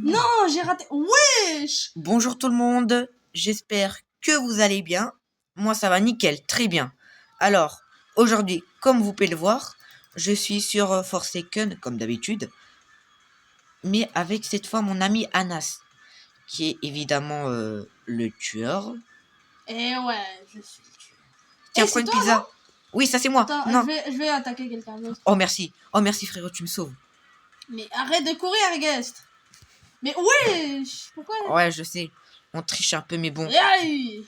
Non, j'ai raté. Wesh! Bonjour tout le monde, j'espère que vous allez bien. Moi ça va nickel, très bien. Alors, aujourd'hui, comme vous pouvez le voir, je suis sur Forsaken comme d'habitude. Mais avec cette fois mon ami Anas, qui est évidemment le tueur. Eh ouais, je suis le tueur. Tiens, Eh, prends c'est une toi, pizza. non? Oui, ça c'est moi. Attends, Non. je vais attaquer quelqu'un d'autre. Oh merci frérot, tu me sauves. Mais arrête de courir, Guest. Mais wesh! Pourquoi? Ouais, je sais, on triche un peu mais bon. Aïe!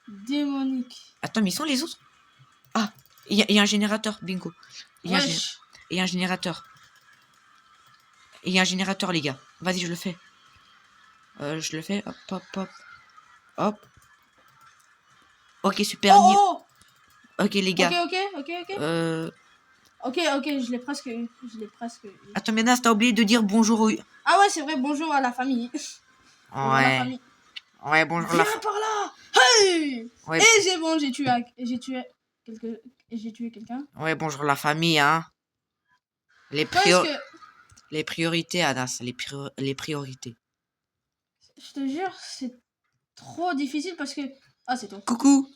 Démonique. Attends, mais ils sont les autres? Ah, il y a un générateur, bingo. Il y a Wesh. un générateur. Il y a un générateur, les gars. Vas-y, je le fais. Je le fais. Hop, hop, hop. Hop. Ok, super. Oh! Ok, les gars. Ok. Ok, je l'ai presque eu. Attends, mais Nas, t'as oublié de dire bonjour au... Ah ouais, c'est vrai, bonjour à la famille. Bonjour à la Ouais. famille. Ouais, bonjour Viens par là! Hey! Ouais. Et j'ai tué quelqu'un. Ouais, bonjour la famille, hein. Les priorités, Anas. Les priorités. Je te jure, c'est trop difficile parce que... Ah, c'est toi. Coucou.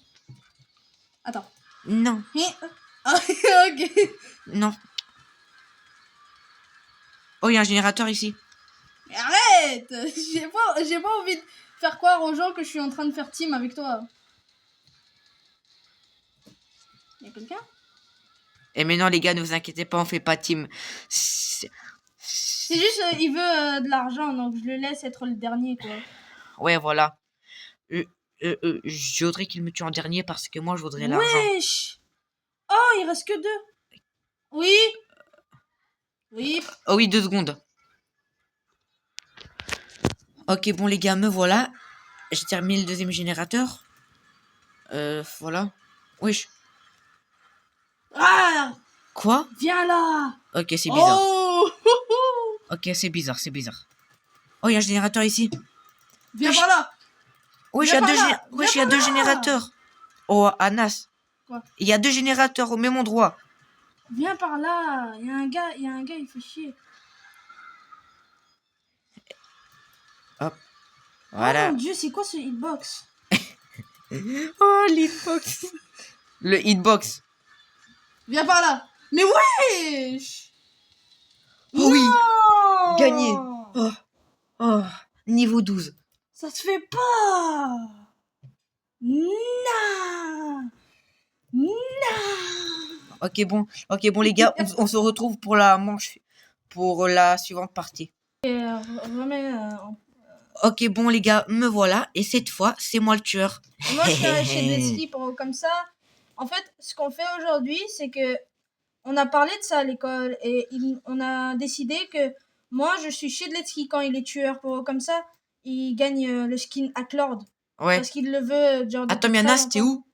Attends. Non. Ah, ok. Non. Oh, il y a un générateur ici. Mais arrête! J'ai pas envie de faire croire aux gens que je suis en train de faire team avec toi. Y'a quelqu'un? Et maintenant, les gars, ne vous inquiétez pas, on fait pas team. C'est juste, il veut de l'argent, donc je le laisse être le dernier, quoi. Ouais, voilà. Je voudrais qu'il me tue en dernier parce que moi, je voudrais l'argent. Wesh! Oh, il reste que 2. Oui? Oui. Oh oui, 2 secondes. Ok, bon, les gars, me voilà. J'ai terminé le deuxième générateur. Voilà. Wesh. Ah! Quoi? Viens là! Ok, c'est bizarre. Oh! Ok, c'est bizarre. Oh, il y a un générateur ici. Viens par là! Wesh, il y a deux générateurs. Oh, Anas. Quoi? Il y a 2 générateurs au même endroit. Viens par là! Il y a un gars, il fait chier. Hop. Oh Voilà. mon dieu, c'est quoi ce hitbox? Oh, l'hitbox. Le hitbox. Viens par là! Mais wesh! Oh oui! Non! Gagné. Oh, niveau 12. Ça se fait pas! Non! Non! Ok, bon, les gars, on se retrouve pour la manche, pour la suivante partie. Remets. Ok, bon, les gars, me voilà, et cette fois, c'est moi le tueur. Moi, je suis chez Leslie comme ça. En fait, ce qu'on fait aujourd'hui, c'est que on a parlé de ça à l'école et on a décidé que moi, je suis chez Leslie quand il est tueur. Comme ça, il gagne le skin Hacklord. Ouais. Parce qu'il le veut. Genre, attends, Mianas, t'es où?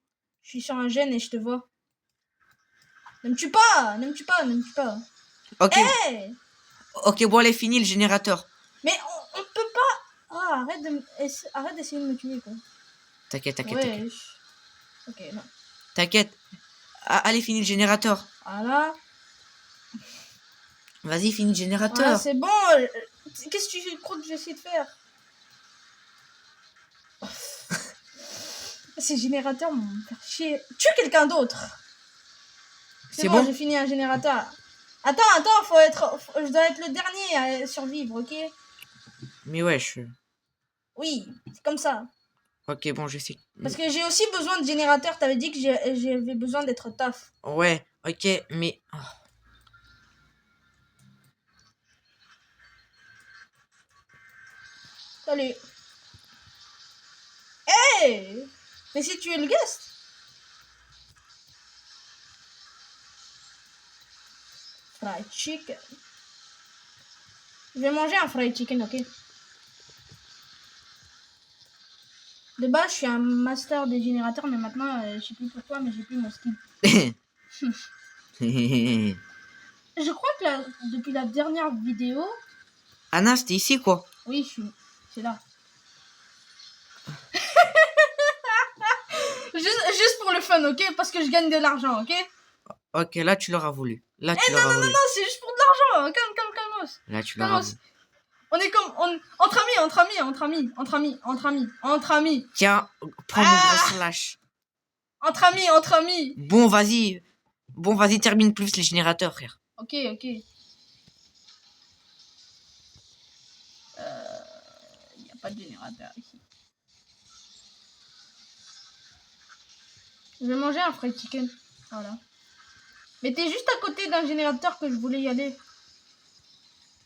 Je suis sur un gène et je te vois. Ne me tue pas! Ok. Hey! Ok, bon, allez, fini le générateur. Mais on peut pas. Ah, arrête d'essayer de me tuer, quoi. T'inquiète. Ok, non. T'inquiète. Ah, allez, fini le générateur. Voilà. Vas-y, finis le générateur. Voilà, c'est bon. Qu'est-ce que tu crois que j'essaie de faire? Ces générateurs m'ont fait chier. Tue quelqu'un d'autre. C'est bon, j'ai fini un générateur. Attends, je dois être le dernier à survivre, ok? Mais wesh. Oui, c'est comme ça. Ok, bon, je sais. Parce que j'ai aussi besoin de générateurs. T'avais dit que j'avais besoin d'être tough. Ouais, ok, mais... Oh. Salut. Hey! Mais si tu es le guest. Fried chicken. Je vais manger un fried chicken, ok? De base, je suis un master des générateurs, mais maintenant, je sais plus pourquoi, mais j'ai plus mon skin. Je crois que depuis la dernière vidéo... Anas, t'es ici, quoi? Oui, c'est là. juste pour le fun, ok? Parce que je gagne de l'argent, ok? Ok, là, tu l'auras voulu. Non, c'est juste pour de l'argent. Calme. Là, tu l'auras voulu. On est comme... Entre amis. Tiens, prends mon gros slash. Entre amis. Bon, vas-y. Bon, vas-y, termine plus les générateurs, frère. Ok. Il n'y a pas de générateur ici. Je vais manger un fried chicken. Voilà. Mais t'es juste à côté d'un générateur que je voulais y aller.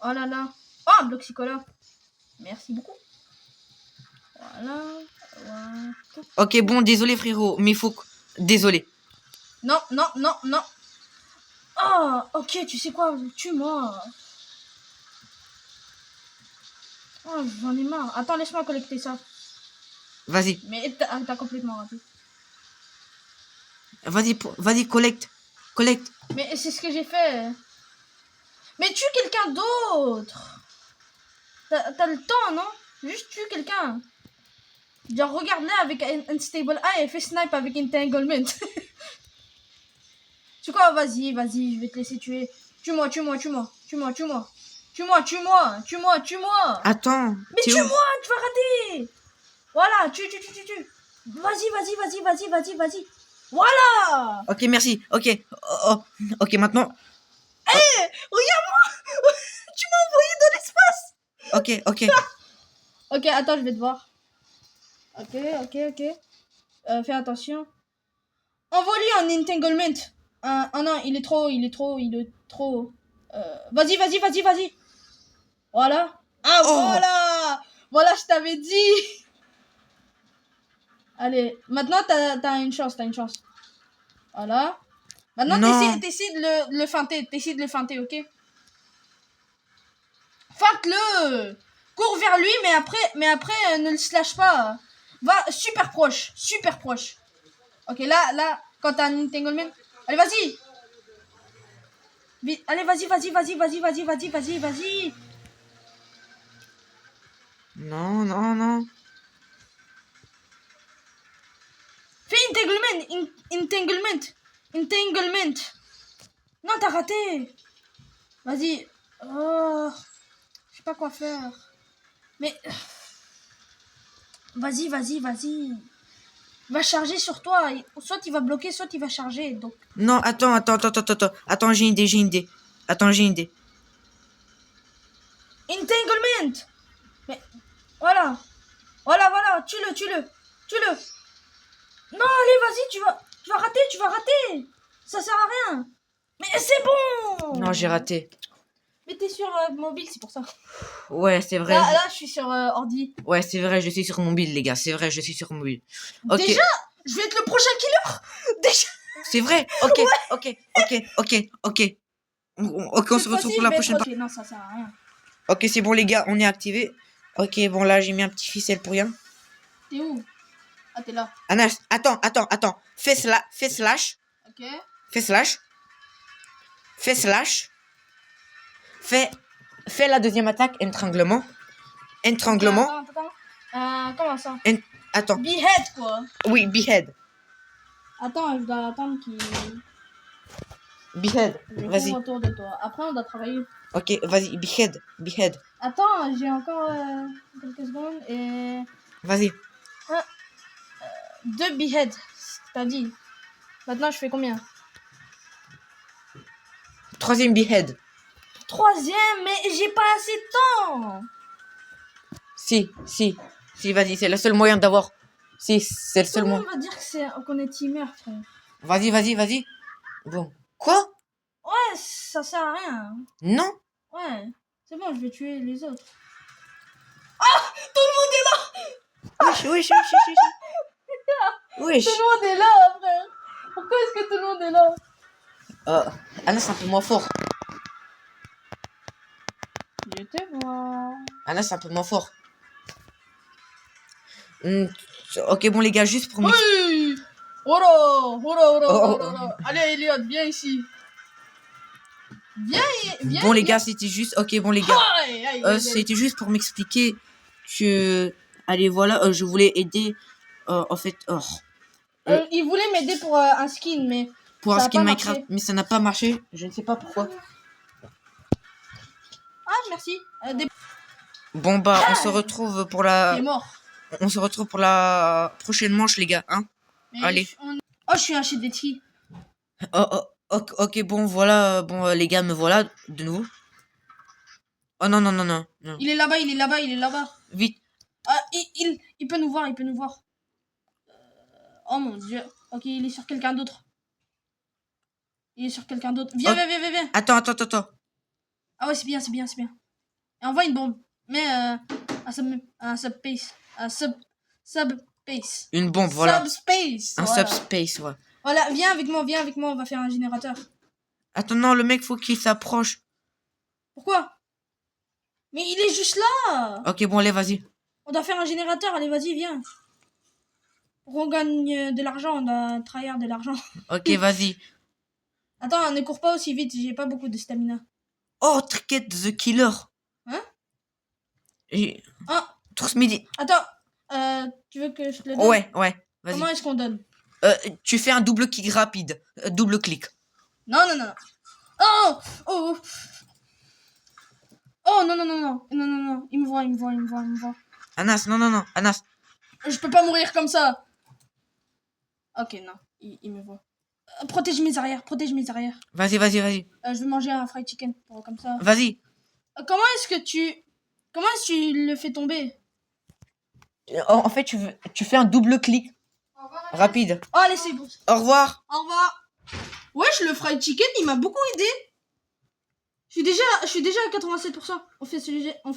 Oh là là. Oh, un bloc Sicola. Merci beaucoup. Voilà. Ok, bon, désolé, frérot, mais faut... Désolé. Non. Oh, ok, tu sais quoi? Tue-moi. Oh, j'en ai marre. Attends, laisse-moi collecter ça. Vas-y. Mais t'as complètement raté. Vas-y, collecte. Mais c'est ce que j'ai fait. Mais tue quelqu'un d'autre. T'as le temps, non? Juste tue quelqu'un. Genre, regarde-la avec Unstable Eye et fais snipe avec Entanglement. Tu quoi? Vas-y, je vais te laisser tuer. Tue-moi. Attends. Mais tue-moi, tu vas rater. Voilà, tue. Vas-y. Voilà. Ok, merci. Ok. Ok, maintenant. Regarde-moi. Tu m'as envoyé dans l'espace. Ok. Ok, attends, je vais te voir. Ok. Fais attention. Envoie-lui un entanglement. Oh non, il est trop. Vas-y. Voilà. Ah, Oh. Voilà, je t'avais dit. Allez, maintenant t'as une chance. Voilà. Maintenant t'essaies de le feinter, ok? Feinte-le. Cours vers lui, mais après ne le slash pas. Va super proche. Ok, là, quand t'as un entanglement. Allez, vas-y. Allez, vas-y. Non. Fais entanglement. Non, t'as raté. Vas-y. Oh, je sais pas quoi faire. Mais vas-y. Va charger sur toi. Soit il va bloquer, soit il va charger. Donc Non, attends. Attends, j'ai une idée. entanglement. Mais voilà. Tue-le. Non, allez, vas-y, tu vas rater. Ça sert à rien. Mais c'est bon. Non, j'ai raté. Mais t'es sur mobile, c'est pour ça. Ouais, c'est vrai. Là, je suis sur ordi. Ouais, c'est vrai, je suis sur mobile, les gars. Ok. Déjà, je vais être le prochain killer. Déjà. C'est vrai. Ok. On se retrouve pour la prochaine fois. Ok, non, ça sert à rien. Ok, c'est bon, les gars, on est activé. Ok, bon, là, j'ai mis un petit ficelle pour rien. T'es où? Ah, t'es là. Anas, attends. Fais slash. Ok. Fais slash. Fais la deuxième attaque, étranglement. Attends. Comment ça? Attends. Behead, quoi. Oui, behead. Attends, je dois attendre qu'il... Behead, vas-y. Autour de toi. Après, on doit travailler. Ok, vas-y, behead. Attends, j'ai encore quelques secondes et... Vas-y. 2 behead, t'as dit. Maintenant, je fais combien? 3e behead. 3e, mais j'ai pas assez de temps. Si, vas-y, c'est le seul moyen d'avoir. C'est le seul moyen. On va dire qu'on est teamer, frère. Vas-y. Bon. Quoi? Ouais, ça sert à rien. Non. Ouais, c'est bon, je vais tuer les autres. Ah, tout le monde est là. Wesh. Tout le monde est là, frère. Pourquoi est-ce que tout le monde est là? Anna, c'est un peu moins fort. Je te vois. Anna, c'est un peu moins fort. Ok, bon, les gars, juste pour Oui. Oh. Allez, Elliot, viens ici. Viens. Bon, les gars, c'était juste... Ok, bon, les gars. C'était juste pour m'expliquer que... Allez, voilà, je voulais aider... en fait... il voulait m'aider pour un skin, mais... Pour un skin Minecraft, mais ça n'a pas marché. Je ne sais pas pourquoi. Ah, merci. Bon, bah, on se retrouve pour Il la... est mort. On se retrouve pour la prochaine manche, les gars, hein. Mais Allez. Oh, je suis un chef de ski. Ok, bon, voilà. Bon, les gars, me voilà, de nouveau. Oh, non, non, non, non. non. Il est là-bas, il est là-bas, il est là-bas. Vite. Ah, il peut nous voir, il peut nous voir. Oh mon dieu. Ok, il est sur quelqu'un d'autre. Il est sur quelqu'un d'autre. Viens, Oh. viens, viens, viens, viens. Attends. Ah ouais, c'est bien, c'est bien, c'est bien. Et envoie une bombe. Mais un subspace. Un subspace. Une bombe, voilà. Subspace. Un Voilà. subspace, ouais. Voilà, viens avec moi, on va faire un générateur. Attends, non, le mec, faut qu'il s'approche. Pourquoi? Mais il est juste là. Ok, bon, allez, vas-y. On doit faire un générateur, allez, vas-y, viens. Pour qu'on gagne de l'argent, on doit trahir de l'argent. Ok, vas-y. Attends, ne cours pas aussi vite, j'ai pas beaucoup de stamina. Oh, Tricket the Killer. Hein? Ah. Tous midi. Attends, tu veux que je te le donne? Ouais, vas-y. Comment est-ce qu'on donne? Tu fais un double clic rapide. Double clic. Non. Oh, oh, oh, non. Il me voit. Anas, non. Anas. Je peux pas mourir comme ça. Ok, non, il me voit. Protège mes arrières. Vas-y. Je vais manger un fried chicken, comme ça. Vas-y. Comment est-ce que tu le fais tomber? En fait, tu fais un double clic rapide. Oh, allez, c'est bon. Au revoir. Au revoir. Wesh, le fried chicken, il m'a beaucoup aidé. Je suis déjà à 87%. On fait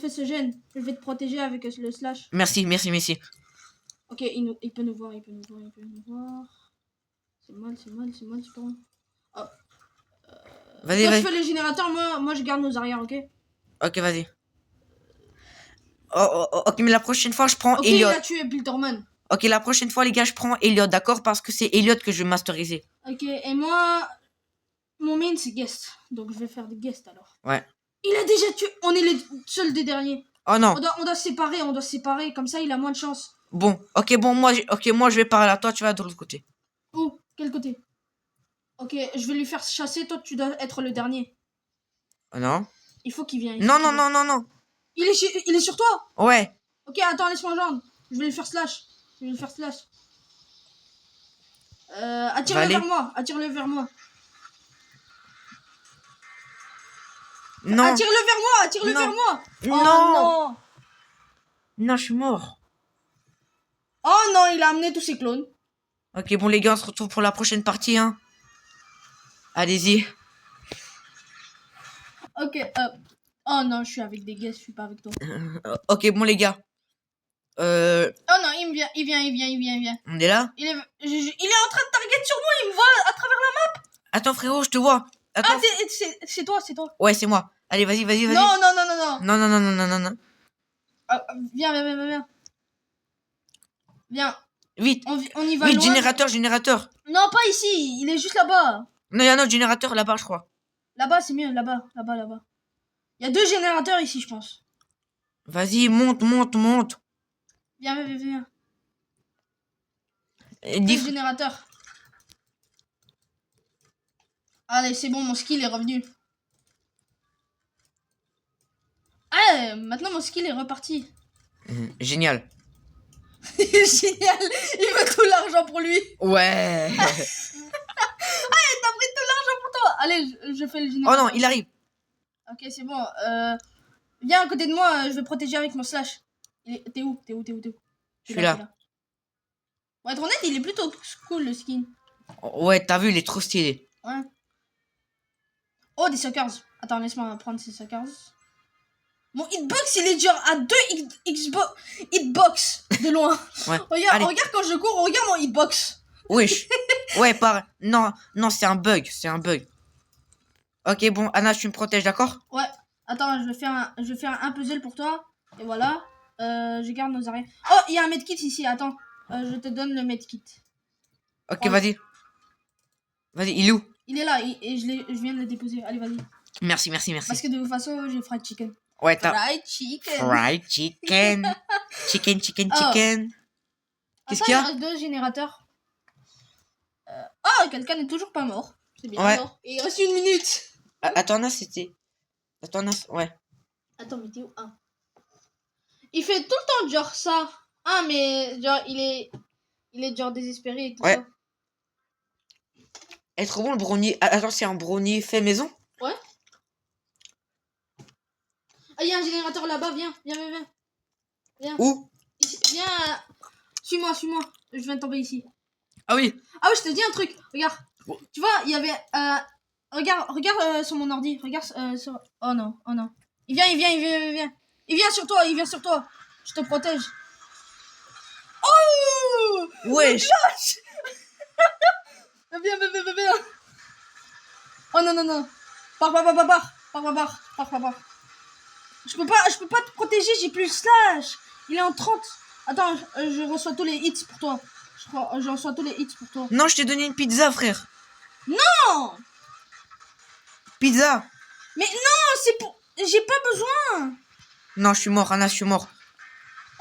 ce gène. Je vais te protéger avec le slash. Merci. Ok, il peut nous voir. C'est mal, c'est pas bon. Oh. Vas-y, Toi, vas-y. tu fais le générateur, moi je garde nos arrières, ok? Ok, vas-y. Ok, mais la prochaine fois, je prends Ok, Elliot. il a tué Pilterman. Ok, la prochaine fois, les gars, je prends Elliot, d'accord? Parce que c'est Elliot que je vais masteriser. Ok, et moi, mon main c'est guest. Donc je vais faire des guests alors. Ouais. Il a déjà tué. On est les seuls des derniers. Oh non. On doit se séparer. Comme ça, il a moins de chance. Bon, moi, je vais par là. Toi, tu vas de l'autre côté. Où? Quel côté? Ok, je vais lui faire chasser. Toi, tu dois être le dernier. Oh non. Il faut qu'il vienne. Non. Il est sur toi? Ouais. Ok, attends, laisse-moi rejoindre. Je vais lui faire slash. Attire-le vers moi. Non. Attire-le vers moi. Non. Non, je suis mort. Oh non, il a amené tous ses clones. Ok, bon, les gars, on se retrouve pour la prochaine partie, hein. Allez-y. Ok, oh non, je suis avec des guests, je suis pas avec toi. Ok, bon, les gars. Oh non, il vient. On est là? Il est en train de target sur moi, il me voit à travers la map. Attends, frérot, je te vois. Attends. Ah, c'est toi. Ouais, c'est moi. Allez, vas-y. Non. Non. Viens. Viens, Vite. on y va Vite, loin. générateur. Non, pas ici, il est juste là-bas. Non, il y a un autre générateur là-bas, je crois. Là-bas, c'est mieux, là-bas. Il y a 2 générateurs ici, je pense. Vas-y, monte. Viens. Dis... Générateur. Allez, c'est bon, mon skill est revenu. Ah, maintenant mon skill est reparti. Génial. Génial, il veut tout l'argent pour lui. Ouais. Ah, il t'a pris tout l'argent pour toi. Allez, je fais le générateur. Oh non, il arrive. Ok, c'est bon. Viens à côté de moi, je vais protéger avec mon slash. T'es où? Je suis là. Pour être honnête, il est plutôt cool le skin. Ouais, t'as vu, il est trop stylé. Ouais. Oh, des suckers. Attends, laisse-moi prendre ces suckers. Mon hitbox, il est genre à 2 hitbox de loin. Ouais. regarde quand je cours, regarde mon hitbox. Wesh. Ouais, non, c'est un bug. Ok, bon, Anna, tu me protèges, d'accord? Ouais. Attends, je vais faire un puzzle pour toi. Et voilà. Je garde nos arrières. Oh, il y a un medkit ici, attends. Je te donne le medkit. Ok, Oh. vas-y. Vas-y, il est où? Il est là, et je viens de le déposer. Allez, vas-y. Merci. Parce que de toute façon, j'ai fried chicken. Ouais, t'as... Fried chicken. Chicken. Qu'est-ce Attends, qu'il y a? il reste 2 générateurs. Oh, quelqu'un n'est toujours pas mort. C'est bien. Ouais. Alors. Et il reste 1 minute. Attends, Anna, c'était... Attends, Anna, ouais. Attends, mais t'es où? Il fait tout le temps genre ça. Ah, mais genre, il est genre désespéré et tout Ouais. ça. Être bon le brownie. Ah, attends, c'est un brownie fait maison? Ouais. Ah, il y a un générateur là-bas, viens. Viens. Où? Ici, viens. Suis-moi. Je viens de tomber ici. Ah oui. Ah oui, je te dis un truc. Regarde. Bon. Tu vois, il y avait... regarde sur mon ordi. Regarde sur... Oh non. Il vient. Il vient sur toi. Je te protège. Oh! Wesh. Viens. Oh non. Pars. Je peux pas te protéger, j'ai plus le slash. Il est en 30. Attends, je reçois tous les hits pour toi. Je reçois tous les hits pour toi. Non, je t'ai donné une pizza, frère. Non! Pizza. Mais non, c'est pour... J'ai pas besoin. Non, je suis mort, Anna, je suis mort.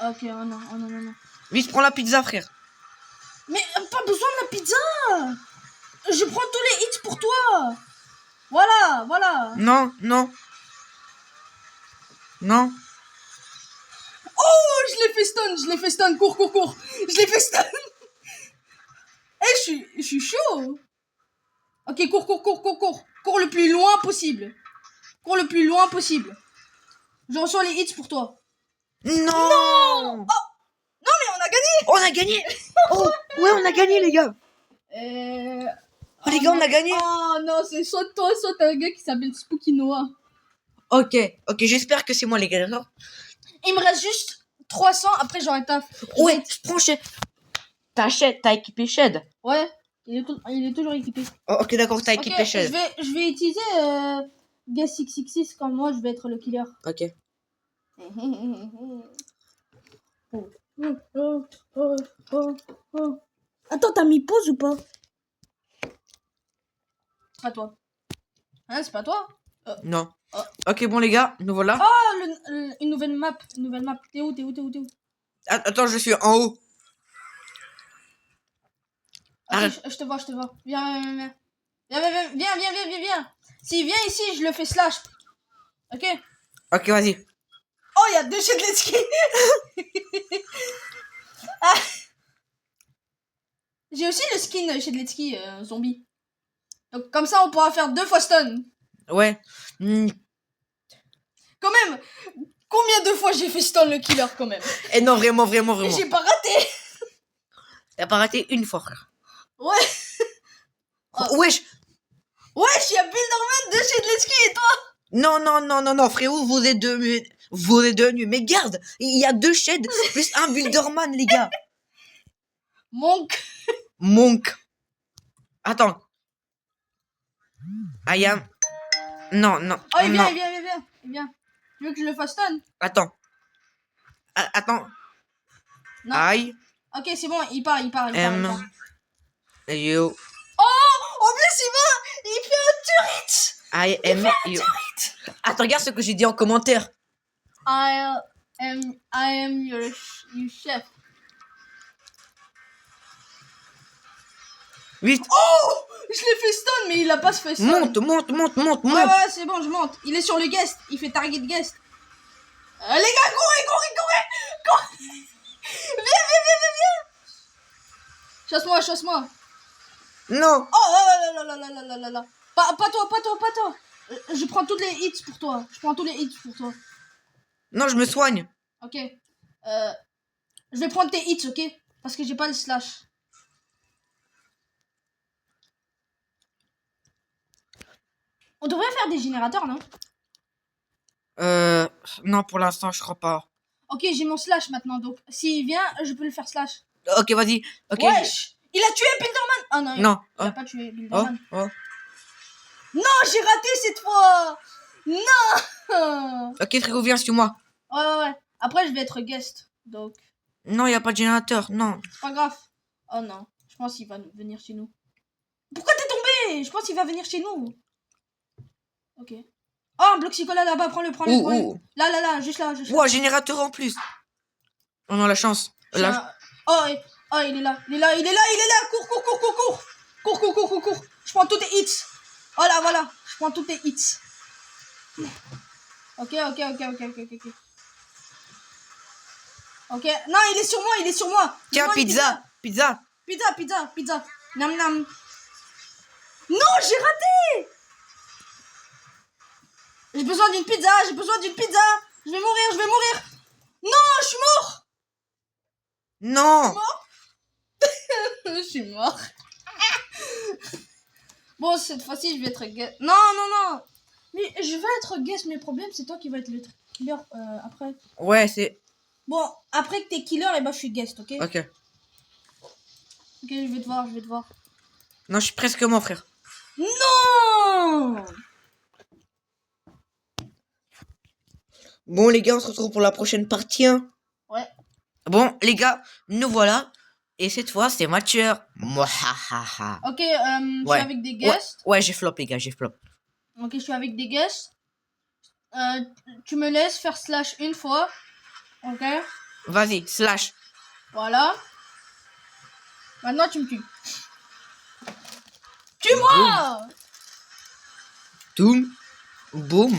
Ok, oh non. Vite, prends la pizza, frère. Mais pas besoin de la pizza. Je prends tous les hits pour toi. Voilà. Non. Oh, je l'ai fait stun. Cours. Je l'ai fait stun. Eh, je suis chaud. Ok, cours. Cours le plus loin possible. Je reçois les hits pour toi. Non. Oh, non, mais on a gagné. On a gagné. Oh, ouais, on a gagné, les gars. Oh, les gars, on a gagné. Oh non, c'est soit toi, soit un gars qui s'appelle Spooky Noah. Ok, j'espère que c'est moi, les gars, d'accord? Il me reste juste 300, après j'aurai taf. Ouais, je prends Shed. T'as équipé Shed? Ouais, il est toujours équipé. Oh, ok, d'accord, t'as équipé Ok, Shed. je vais utiliser Gas 666 quand moi je vais être le killer. Ok. Attends, t'as mis pause ou pas? C'est pas toi. Hein, c'est pas toi? Non. Ok, bon, les gars, nous voilà. Oh, une nouvelle map. T'es où? Attends, je suis en haut. Ok, Arrête. je te vois. Viens. S'il vient ici, je le fais slash. Ok? Ok, vas-y. Oh, il y a 2 Shedletski. Ah. J'ai aussi le skin Shedletski zombie. Donc comme ça, on pourra faire 2 fois stun. Ouais. Quand même, combien de fois j'ai fait stun le killer quand même? Et non, vraiment. Et j'ai pas raté. T'as pas raté une fois, frère. Ouais. Oh, wesh. Wesh, il y a Builderman de Shedletski et toi? Non, frérot, vous êtes deux nuls. Mais garde, il y a 2 Shed plus un Builderman, les gars. Monk. Attends. I am... Non. Oh, il non. vient. Tu veux que je le fasse stun? Attends. Attends. Non. I Ok, c'est bon, il part. am you. Oh, en plus, il fait un turret. I am you. Attends, regarde ce que j'ai dit en commentaire. I am your chef. Vite. Oh, je l'ai fait stun, mais il a pas se fait stun. Monte. Ouais, c'est bon, je monte. Il est sur le guest. Il fait target guest. Les gars, courez. Viens. Chasse-moi. Non. Oh là. Pas toi. Je prends tous les hits pour toi. Non, je me soigne. Ok. Je vais prendre tes hits, ok? Parce que j'ai pas le slash. On devrait faire des générateurs, non? Non, pour l'instant, je crois pas. Ok, j'ai mon slash maintenant, donc s'il vient, je peux le faire slash. Ok, vas-y. Ok. Wesh! Il a tué Builderman! Oh non, Non. il a pas tué Builderman. Oh. Non, j'ai raté cette fois! Non! Ok, frérot, viens sur moi. Ouais. Après, je vais être guest, donc Non, y a pas de générateur, non. c'est pas grave. Oh non, je pense qu'il va venir chez nous. Pourquoi t'es tombé? Je pense qu'il va venir chez nous. Ok. Oh, un bloc Sicola là-bas, prends-le. Où? Là, juste là. Ouah, générateur en plus. On a la chance. Oh, il est là. Cours. Je prends tous tes hits. Oh là, voilà. Je prends tous tes hits. Ok. Ok. Non, il est sur moi, il est sur moi. Tiens, Donne-moi une pizza. Pizza. Pizza. Nam nam. Non, j'ai raté. J'ai besoin d'une pizza. Je vais mourir. Non, je suis mort. Non. Je suis mort. Bon, cette fois-ci, je vais être guest. Non. Mais je vais être guest, mais le problème, c'est toi qui vas être le killer après. Ouais, c'est... Bon, après que t'es killer, et ben je suis guest, ok? Ok. Ok, je vais te voir. Non, je suis presque mort, frère. Non. Bon, les gars, on se retrouve pour la prochaine partie, hein. Ouais. Bon, les gars, nous voilà. Et cette fois, c'est ma tueur. Mouahaha. Ok, je suis avec des guests. Ouais, j'ai flop, les gars, j'ai flop. Ok, je suis avec des guests. Tu me laisses faire slash une fois. Ok. Vas-y, slash. Voilà. Maintenant, tu me tues. Tue-moi. Toum. Boum.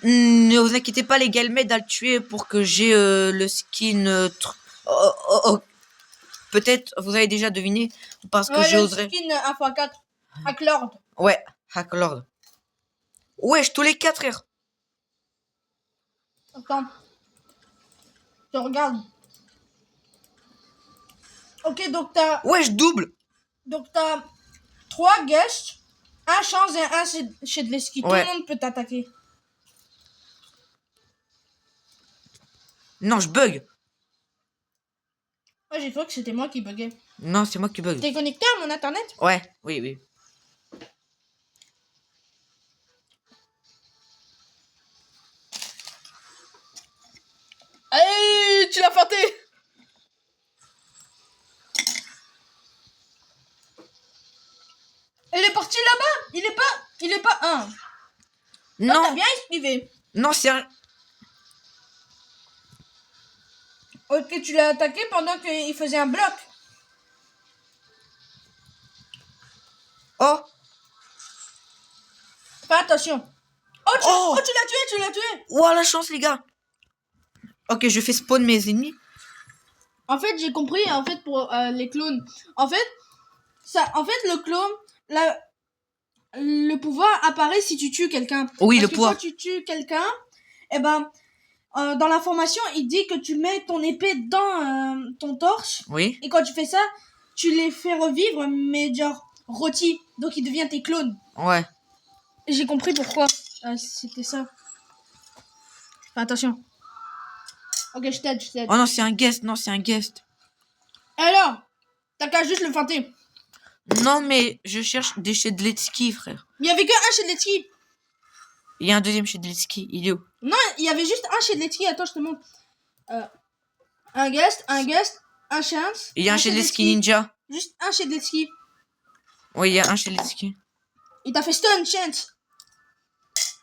Ne vous inquiétez pas, les gars, elle m'aide à le tuer pour que j'ai le skin... oh. Peut-être vous avez déjà deviné parce que Ouais, le j'oserais. skin 1x4. Hack Lord. Ouais, Hacklord. Wesh, tous les 4, frère. Attends. Je regarde. Ok, donc Wesh, double. t'as 3 guests. Un chance et un chez de l'esqui. Ouais. Tout le monde peut t'attaquer. Non, je bug. Ouais, j'ai cru que c'était moi qui buguais. Non, c'est moi qui bug. T'es connecté à mon internet? Ouais, oui. Allez, tu l'as feinté. Il est parti là-bas. Il est pas un. Non, T'as bien esquivé. non, c'est un... Ok, tu l'as attaqué pendant qu'il faisait un bloc. Oh, Fais attention. Oh. Tu l'as tué. Ouah, la chance, les gars. Ok, je fais spawn mes ennemis. En fait, j'ai compris, en fait, pour les clones. En fait, le clone, le pouvoir apparaît si tu tues quelqu'un. Oui, Parce le que pouvoir. quand tu tues quelqu'un, eh ben, dans l'information, il dit que tu mets ton épée dans ton torse. Oui. Et quand tu fais ça, tu les fais revivre, mais genre rôtis. Donc, il devient tes clones. Ouais. Et j'ai compris pourquoi. C'était ça. Fais attention. Ok, je t'aide. Oh non, c'est un guest. Non, c'est un guest. Alors, t'as qu'à juste le feinter. Non, mais je cherche des Shedletski, frère. Il y avait que un chez Letsky. Il y a un deuxième Shedletski. Il est où? Non, il y avait juste un chez Letsky. Attends, je te montre. Un guest, un chance. Il y a un Shedletski ninja. Juste un chez Letsky. Oui, il y a un Shedletski. Il t'a fait stun, chance.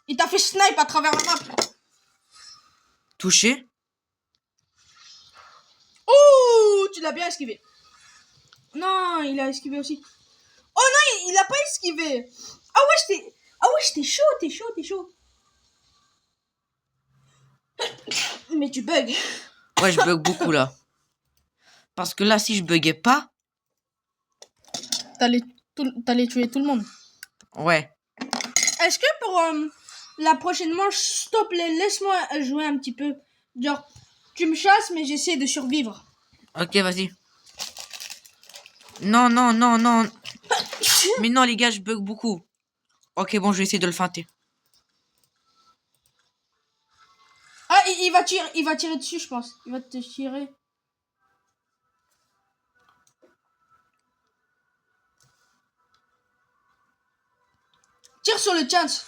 Il t'a fait snipe à travers la map. Touché. Ouh, tu l'as bien esquivé. Non, il a esquivé aussi. Oh non, il a pas esquivé. Ah ouais, t'es chaud. Mais tu bugs. Ouais, je bug beaucoup là. Parce que là, si je buguais pas... T'allais tuer tout le monde. Ouais. Est-ce que pour la prochaine manche, s'il te plaît, laisse-moi jouer un petit peu. Genre, tu me chasses, mais j'essaie de survivre. Ok, vas-y. Non. Mais non, les gars, je bug beaucoup. Ok, bon, je vais essayer de le feinter. Ah, il va tirer dessus, je pense. Il va te tirer. Tire sur le chance.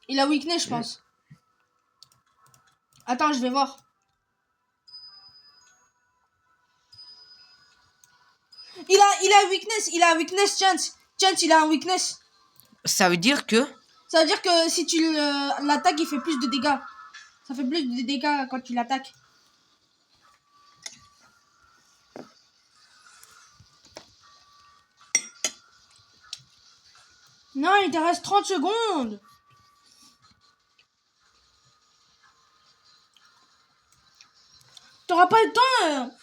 Il a weakness, je pense. Attends, je vais voir. Il a weakness, chance. Chance, il a un weakness. Ça veut dire que... Ça veut dire que si tu l'attaques, il fait plus de dégâts. Ça fait plus de dégâts quand tu l'attaques. Non, il te reste 30 secondes. T'auras pas le temps.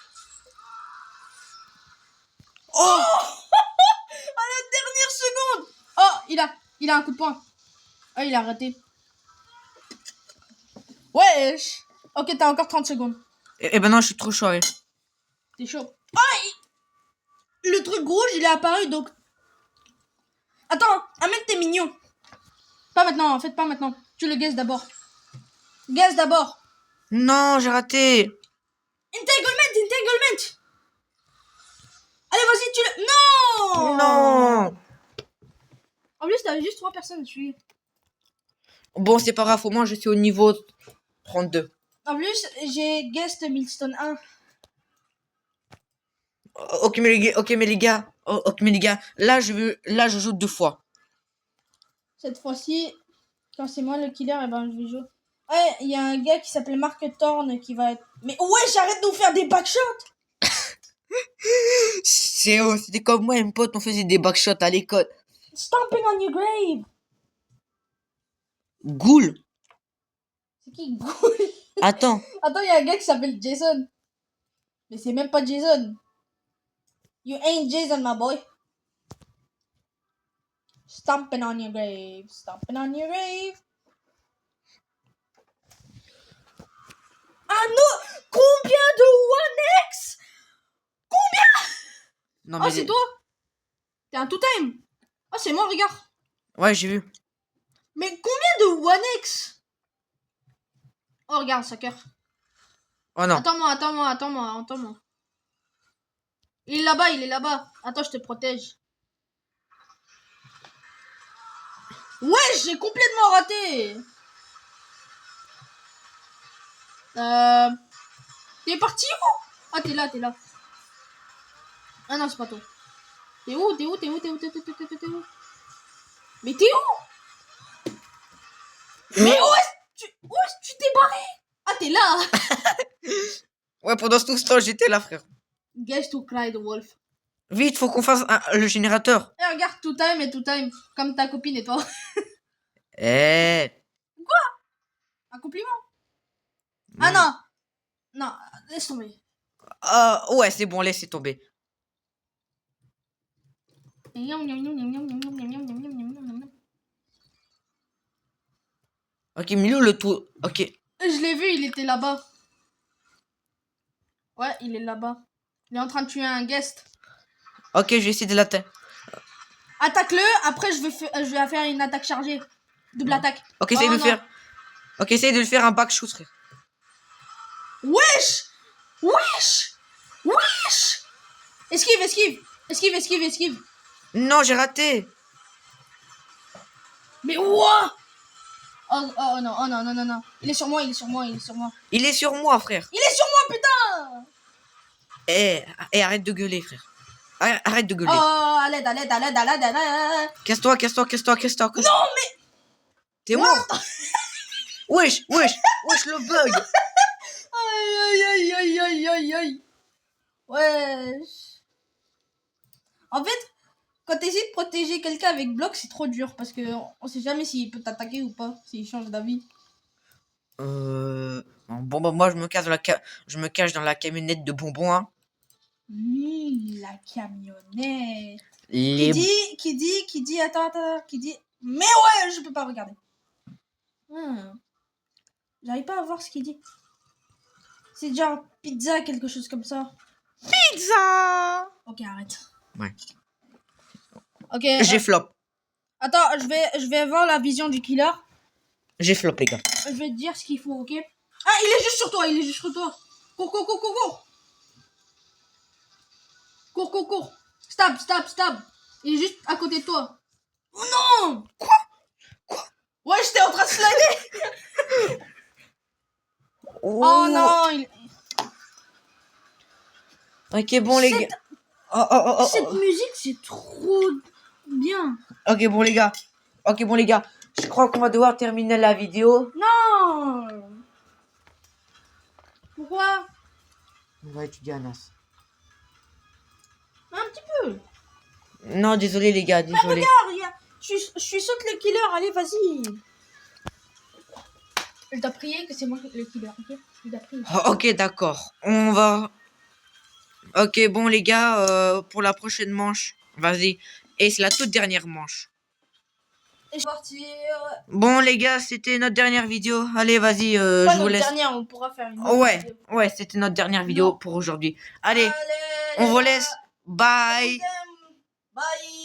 Oh! À la dernière seconde. Oh, il a un coup de poing. Oh, il a arrêté. Wesh. Ok, t'as encore 30 secondes. Eh ben non, je suis trop chaud. Ouais. T'es chaud. Le truc rouge, il est apparu, donc... Attends, un mec, t'es mignon. Pas maintenant, en fait, pas maintenant. Tu le guesses d'abord. Guesse d'abord. Non, j'ai raté. Entanglement. Allez, vas-y, tu le... Non. Non. En plus, t'avais juste 3 personnes à tuer. Bon, c'est pas grave. Au moins, je suis au niveau 32. En plus, j'ai guest Milestone 1. Ok, mais les gars. Ok, mais les gars. Là, je joue 2 fois. Cette fois-ci, quand c'est moi le killer, eh ben, je vais jouer. Ouais, il y a un gars qui s'appelle Mark Thorne qui va être... Mais ouais, j'arrête de nous faire des backshots. C'était comme moi et mon pote, on faisait des backshots à l'école. Stomping on your grave. Ghoul. C'est qui Ghoul? Attends. Attends, il y a un gars qui s'appelle Jason. Mais c'est même pas Jason. You ain't Jason, my boy. Stomping on your grave. Stomping on your grave. Ah non! Combien de 1x? Non, Oh, mais c'est toi? T'es un two-time. Oh, c'est moi, regarde. Ouais, j'ai vu. Mais combien de 1x? Oh, regarde, ça cœur. Oh non. Attends-moi. Il est là-bas. Attends, je te protège. Ouais, j'ai complètement raté. T'es parti où? Ah, t'es là. Ah non, c'est pas toi. T'es où? Mais t'es où? Mais où est-ce que tu t'es barré? Ah, t'es là. Ouais, pendant tout ce temps, j'étais là, frère. Guess to cry the wolf. Vite, faut qu'on fasse le générateur. Eh, regarde, tout time. Comme ta copine et toi. Eh. Un compliment? Ah non. Non, laisse tomber. Ouais, c'est bon, laissez tomber. Ok, Milou, le tout. Ok. Je l'ai vu, il était là-bas. Ouais, il est là-bas. Il est en train de tuer un guest. Ok, je vais essayer de l'atteindre. Attaque-le, après je vais faire une attaque chargée. Double attaque. Ok, essaye Oh, de non. faire. Ok, essaye de le faire un backshoot, frère. Wesh. Esquive. Non, j'ai raté. Mais ouah. Oh non. Il est sur moi. Il est sur moi, frère. Il est sur moi, putain. Arrête de gueuler, frère. Arrête de gueuler. Oh, à l'aide. Casse-toi. Non, mais... T'es mort. Wesh, le bug. Aïe. Wesh. En fait, quand t'essaies de protéger quelqu'un avec bloc, c'est trop dur parce que on sait jamais s'il peut t'attaquer ou pas, s'il change d'avis. Bon, bah, moi, je me cache dans la camionnette de bonbons, hein. La camionnette. Les... Qui dit, attends, qui dit... Mais ouais, je peux pas regarder. J'arrive pas à voir ce qu'il dit. C'est genre pizza, quelque chose comme ça. Pizza. Ok, arrête. Ouais. Ok. J'ai flop. Attends, je vais voir la vision du killer. J'ai flop, les gars. Je vais te dire ce qu'il faut, ok? Ah, il est juste sur toi. Cours. Cours. Stab. Il est juste à côté de toi. Oh non! Quoi? Ouais, j'étais en train de slider. Oh non! Ok, bon, les gars. Cette musique, c'est trop bien. Ok, bon, les gars. Je crois qu'on va devoir terminer la vidéo. Non! Pourquoi? On va étudier à Nas. Un petit peu. Non, désolé, les gars, désolé. Regarde, je suis saute le killer. Allez, vas-y. Je dois prier que c'est moi le killer, ok? Je dois prier. Oh, ok, d'accord. On va... Ok, bon les gars, pour la prochaine manche, vas-y. Et c'est la toute dernière manche. Et je vais partir. Bon les gars, c'était notre dernière vidéo. Allez, vas-y, Pas je vous notre laisse. dernière, on pourra faire une autre Ouais, vidéo. ouais, c'était notre dernière vidéo Non. pour aujourd'hui. Allez, Allez, on les vous gars, laisse. je Bye. vous aime. Bye.